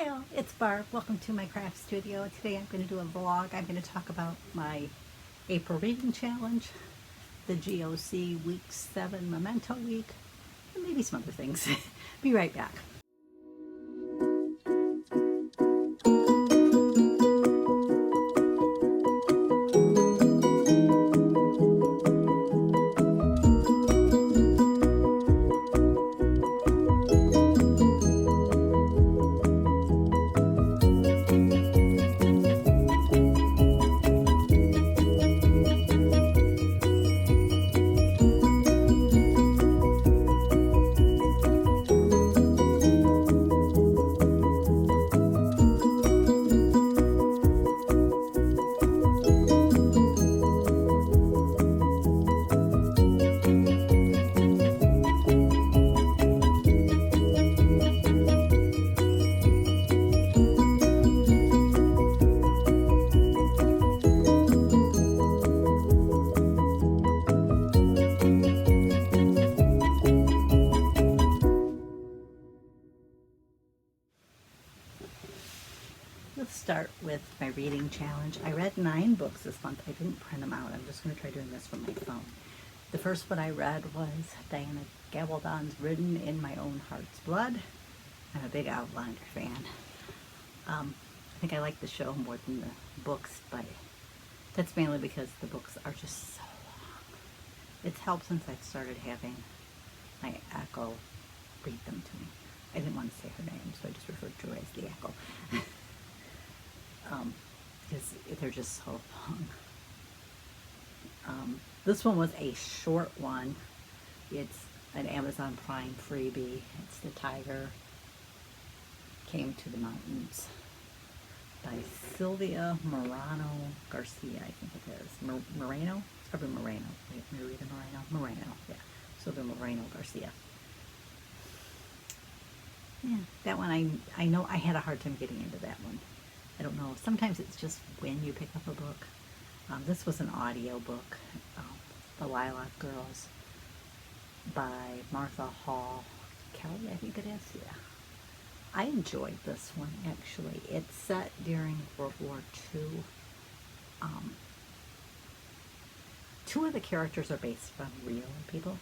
Hi all, it's Barb. Welcome to my craft studio. Today I'm going to do a vlog. I'm going to talk about my April reading challenge, the GOC week 7 memento week, and maybe some other things. Be right back. Let's start with my reading challenge. I read 9 books this month. I didn't print them out. I'm just going to try doing this from my phone. The first one I read was Diana Gabaldon's Written in My Own Heart's Blood. I'm a big Outlander fan. I think I like the show more than the books, but that's mainly because the books are just so long. It's helped since I started having my Echo read them to me. I didn't want to say her name, so I just referred to her as the Echo. Because they're just so long. This one was a short one. It's an Amazon Prime freebie. It's The Tiger Came to the Mountains by Sylvia Morano Garcia, I think it is. Moreno? It's probably Moreno. Wait, let me read Moreno. Moreno, yeah. Sylvia Moreno Garcia. Yeah, that one I know I had a hard time getting into that one. I don't know. Sometimes it's just when you pick up a book. This was an audio book, The Lilac Girls by Martha Hall Kelly, I think it is. Yeah. I enjoyed this one, actually. It's set during World War II. 2 of the characters are based on real people.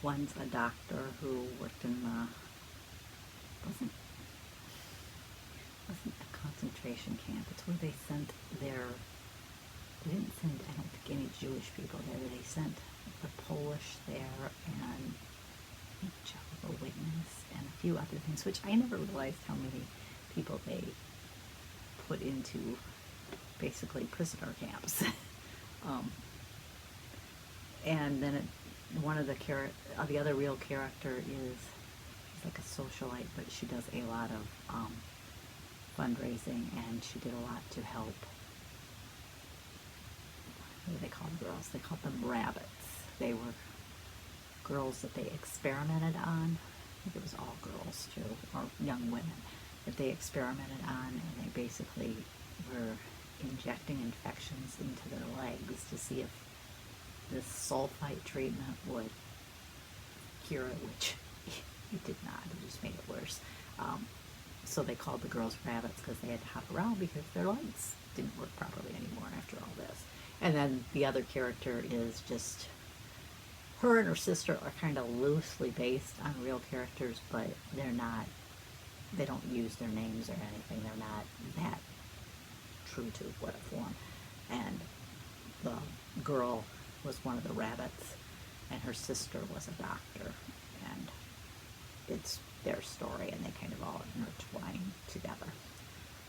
One's a doctor who worked in the, wasn't a concentration camp. It's where they sent they didn't send, I don't think, any Jewish people there. They sent the Polish there and I think Jehovah's Witness and a few other things, which I never realized how many people they put into basically prisoner camps. And then one of the other real character is she's like a socialite, but she does a lot of fundraising, and she did a lot to help. What do they call girls? They called them rabbits. They were girls that they experimented on. I think it was all girls too, or young women that they experimented on, and they basically were injecting infections into their legs to see if this sulfite treatment would cure it, which it did not. It just made it worse. So they called the girls rabbits because they had to hop around because their legs didn't work properly anymore after all this. And then the other character is just, her and her sister are kind of loosely based on real characters, but they're not, they don't use their names or anything. They're not that true to what form. And the girl was one of the rabbits, and her sister was a doctor, and it's their story, and they kind of all intertwine together.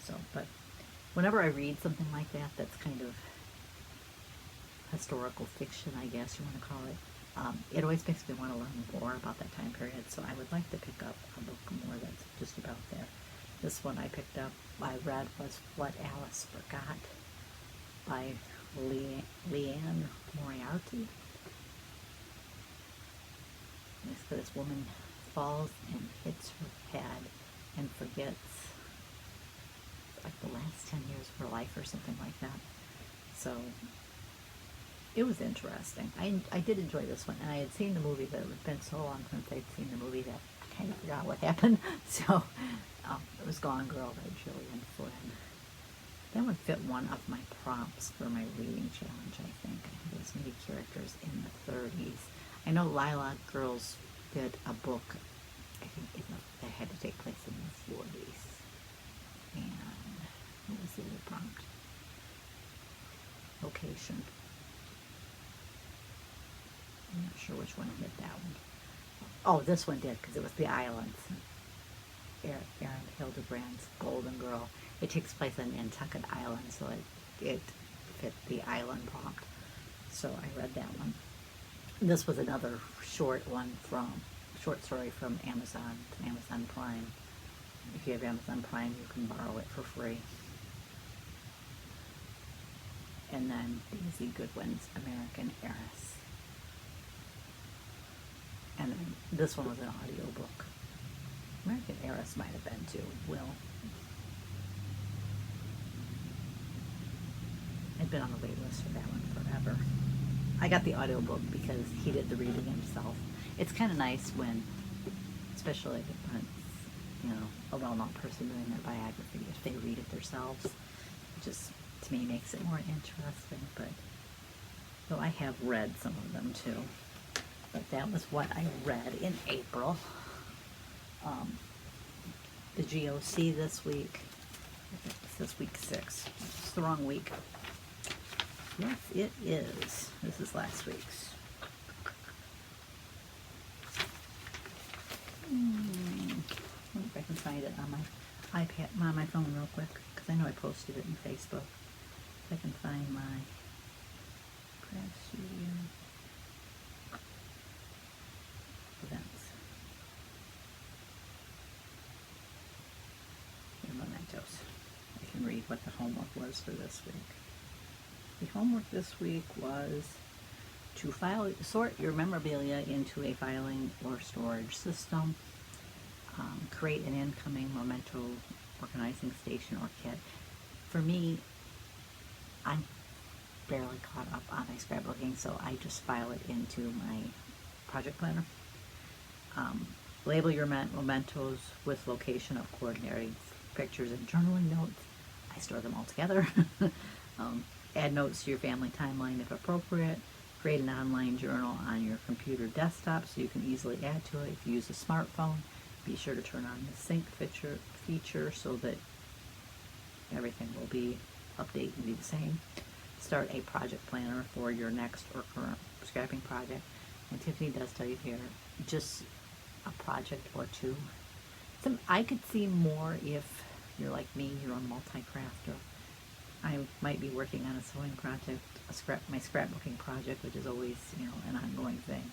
So, but whenever I read something like that, that's kind of historical fiction, I guess you want to call it, it always makes me want to learn more about that time period, so I would like to pick up a book more that's just about that. This one I picked up, I read, was What Alice Forgot by Leanne Moriarty. Basically, this woman falls and hits her head and forgets like the last 10 years of her life or something like that. So it was interesting. I did enjoy this one, and I had seen the movie, but it had been so long since I'd seen the movie that I kind of forgot what happened. So it was Gone Girl by Gillian Flynn. That would fit one of my prompts for my reading challenge, I think. I think it was maybe characters in the 30s. I know Lilac Girls did a book, I think that had to take place in the 40s. And what was the other prompt? Location. I'm not sure which one hit that one. Oh, this one did, because it was the islands. Erin Hildebrand's Golden Girl. It takes place on Nantucket Island, so it fit the island prompt. So I read that one. This was another short story from Amazon Prime. If you have Amazon Prime, you can borrow it for free. And then Daisy Goodwin's American Heiress. And then this one was an audiobook. American Heiress might have been too. Will. I've been on the wait list for that one forever. I got the audiobook because he did the reading himself. It's kind of nice when, especially when it's, a well-known person doing their biography, if they read it themselves. It just, to me, makes it more interesting. But, though I have read some of them too. But that was what I read in April. The GOC this week. It says week 6. It's the wrong week. Yes, it is. This is last week's. I wonder if I can find it on my iPad, on my phone real quick, because I know I posted it in Facebook. If I can find my craft studio events. Mementos. I can read what the homework was for this week. The homework this week was to sort your memorabilia into a filing or storage system, create an incoming memento organizing station or kit. For me, I'm barely caught up on my scrapbooking, so I just file it into my project planner. Label your mementos with location of coordinating pictures and journaling notes. I store them all together. Add notes to your family timeline if appropriate. Create an online journal on your computer desktop so you can easily add to it. If you use a smartphone, be sure to turn on the sync feature so that everything will be updated and be the same. Start a project planner for your next or current scrapping project. And Tiffany does tell you here, just a project or two. I could see more if you're like me, you're a multi-crafter. I might be working on a sewing project, my scrapbooking project, which is always, an ongoing thing,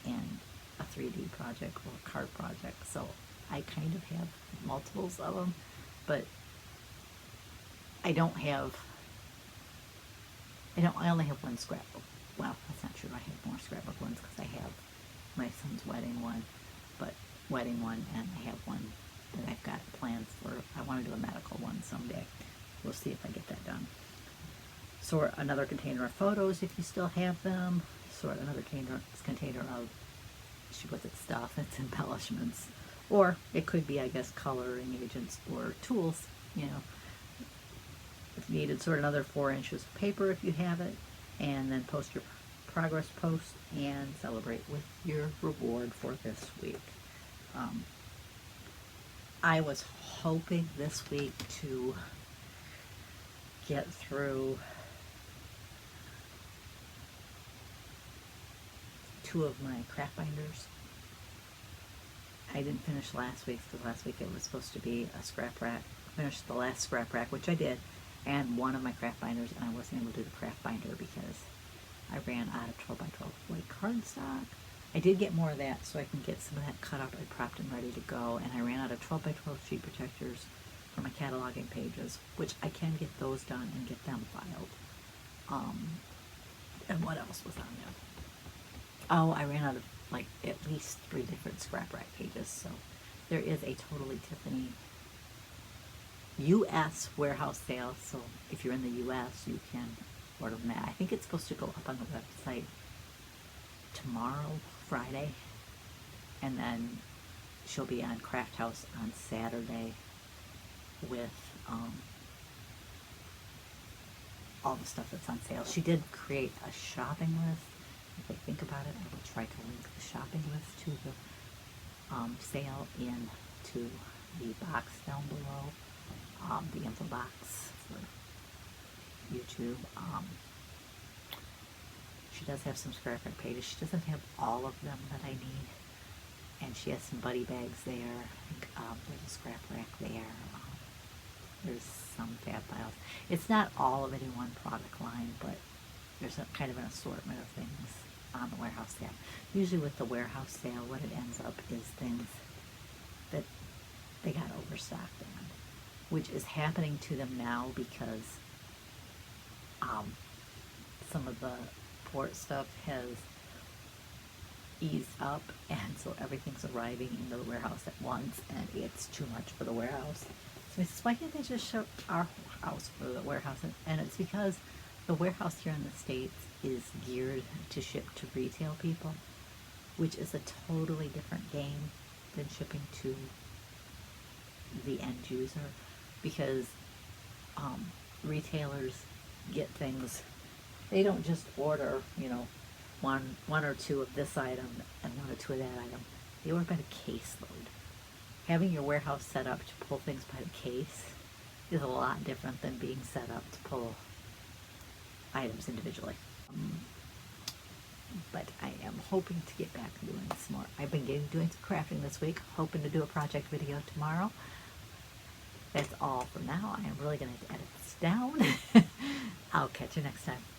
and a 3D project or a card project. So I kind of have multiples of them, but I only have one scrapbook. Well, that's not true. I have more scrapbook ones because I have my son's wedding one, and I have one that I've got planned for. I want to do a medical one someday. We'll see if I get that done. Sort another container of photos if you still have them. Sort another container of, she puts it stuff, it's embellishments. Or it could be, I guess, coloring agents or tools, If needed, sort another 4 inches of paper if you have it. And then post your progress post and celebrate with your reward for this week. I was hoping this week to get through 2 of my craft binders. I didn't finish last week's because last week it was supposed to be a scrap rack. I finished the last scrap rack, which I did, and one of my craft binders, and I wasn't able to do the craft binder because I ran out of 12x12 white cardstock. I did get more of that, so I can get some of that cut up and prepped and ready to go, and I ran out of 12x12 sheet protectors for my cataloging pages, which I can get those done and get them filed. And what else was on there? Oh, I ran out of at least 3 different scrap rack pages, so there is a Totally Tiffany U.S. warehouse sale, so if you're in the U.S., you can order them. I think it's supposed to go up on the website tomorrow, Friday, and then she'll be on Craft House on Saturday with all the stuff that's on sale. She did create a shopping list. If I think about it, I will try to link the shopping list to the sale into the box down below, the info box for YouTube. She does have some scrap rack pages. She doesn't have all of them that I need. And she has some buddy bags there. I think there's a scrap rack there. There's some fab files. It's not all of any one product line, but there's a kind of an assortment of things on the warehouse sale. Usually with the warehouse sale, what it ends up is things that they got overstocked on, which is happening to them now because some of the port stuff has eased up, and so everything's arriving in the warehouse at once, and it's too much for the warehouse. So he says, why can't they just ship our house for the warehouse? And it's because the warehouse here in the States is geared to ship to retail people, which is a totally different game than shipping to the end user, because retailers get things, they don't just order, you know, one or two of this item and one or two of that item. They order by the caseload. Having your warehouse set up to pull things by the case is a lot different than being set up to pull items individually. But I am hoping to get back to doing some more. I've been doing some crafting this week, hoping to do a project video tomorrow. That's all for now. I am really going to edit this down. I'll catch you next time.